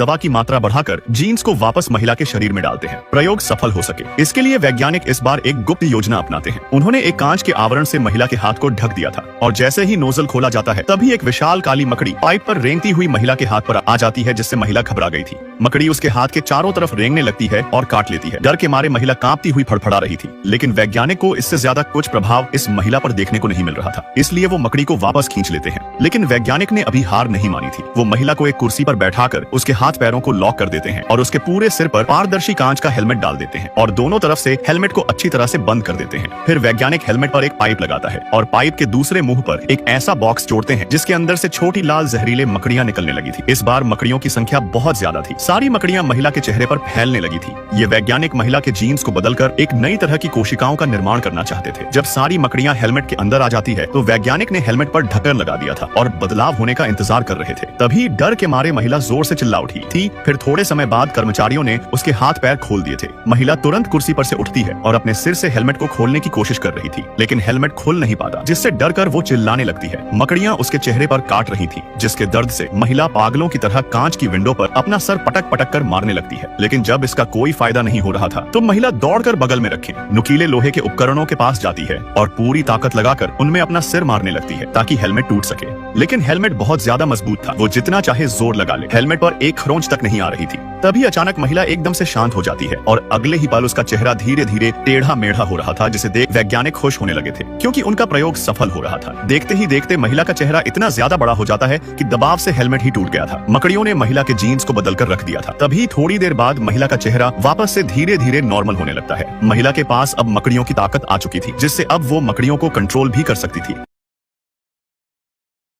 दवा की मात्रा बढ़ाकर जीन्स को वापस महिला के शरीर में डालते हैं, प्रयोग सफल हो सके। इसके लिए वैज्ञानिक इस बार एक गुप्त योजना अपनाते हैं। उन्होंने एक कांच के आवरण से महिला के हाथ को ढक दिया था और जैसे ही नोजल खोला जाता है तभी एक विशाल काली मकड़ी पाइप पर रेंगती हुई महिला के हाथ पर आ जाती है, जिससे महिला घबरा गई थी। मकड़ी उसके हाथ के चारों तरफ रेंगने लगती है और काट लेती है। डर के मारे महिला कांपती हुई फड़फड़ा रही थी, लेकिन वैज्ञानिक को इससे ज्यादा कुछ प्रभाव इस महिला पर देखने को नहीं मिल रहा था, इसलिए वो मकड़ी को वापस खींच लेते हैं। लेकिन वैज्ञानिक ने अभी हार नहीं मानी थी। वो महिला को एक कुर्सी पर बैठाकर उसके हाथ पैरों को लॉक कर देते हैं और उसके पूरे सिर पर पारदर्शी कांच का हेलमेट डाल देते हैं और दोनों तरफ से हेलमेट को अच्छी तरह से बंद कर देते हैं। फिर वैज्ञानिक हेलमेट पर एक पाइप लगाता है और पाइप के दूसरे मुंह पर एक ऐसा बॉक्स जोड़ते हैं जिसके अंदर से छोटी लाल जहरीले मकड़ियां निकलने लगी थी। इस बार मकड़ियों की संख्या बहुत ज्यादा थी। सारी मकड़ियां महिला के चेहरे पर फैलने लगी थी। ये वैज्ञानिक महिला के जीन्स को बदलकर एक नई तरह की कोशिकाओं का निर्माण करना चाहते थे। जब सारी मकड़ियां हेलमेट के अंदर आ जाती है तो वैज्ञानिक ने हेलमेट पर ढक्कन लगा दिया था और बदलाव होने का इंतजार कर रहे थे। तभी डर के मारे महिला जोर से चिल्ला उठी थी। फिर थोड़े समय बाद कर्मचारियों ने उसके हाथ पैर खोल दिए थे। महिला तुरंत कुर्सी पर से उठती है और अपने सिर से हेलमेट को खोलने की कोशिश कर रही थी, लेकिन हेलमेट खोल नहीं पाता, जिससे डर कर वो चिल्लाने लगती है। मकड़ियां उसके चेहरे पर काट रही थी, जिसके दर्द से महिला पागलों की तरह कांच की विंडो पर अपना सर पटक पटक कर मारने लगती है। लेकिन जब इसका कोई फायदा नहीं हो रहा था तो महिला दौड़कर बगल में रखे नुकीले लोहे के उपकरणों के पास जाती है और पूरी ताकत लगाकर उनमें अपना सिर मारने लगती है ताकि हेलमेट टूट सके। लेकिन हेलमेट बहुत ज्यादा मजबूत था, वो जितना चाहे जोर लगा ले, हेलमेट पर एक खरोंच तक नहीं आ रही थी। तभी अचानक महिला एकदम से शांत हो जाती है और अगले ही पल उसका चेहरा धीरे धीरे टेढ़ा मेढ़ा हो रहा था, जिसे देख वैज्ञानिक खुश होने लगे थे क्योंकि उनका प्रयोग सफल हो रहा था। देखते ही देखते महिला का चेहरा इतना ज्यादा बड़ा हो जाता है कि दबाव से हेलमेट ही टूट गया था। मकड़ियों ने महिला के जीन्स को बदलकर रख दिया था। तभी थोड़ी देर बाद महिला का चेहरा वापस से धीरे धीरे नॉर्मल होने लगता है। महिला के पास अब मकड़ियों की ताकत आ चुकी थी, जिससे अब वो मकड़ियों को कंट्रोल भी कर सकती थी।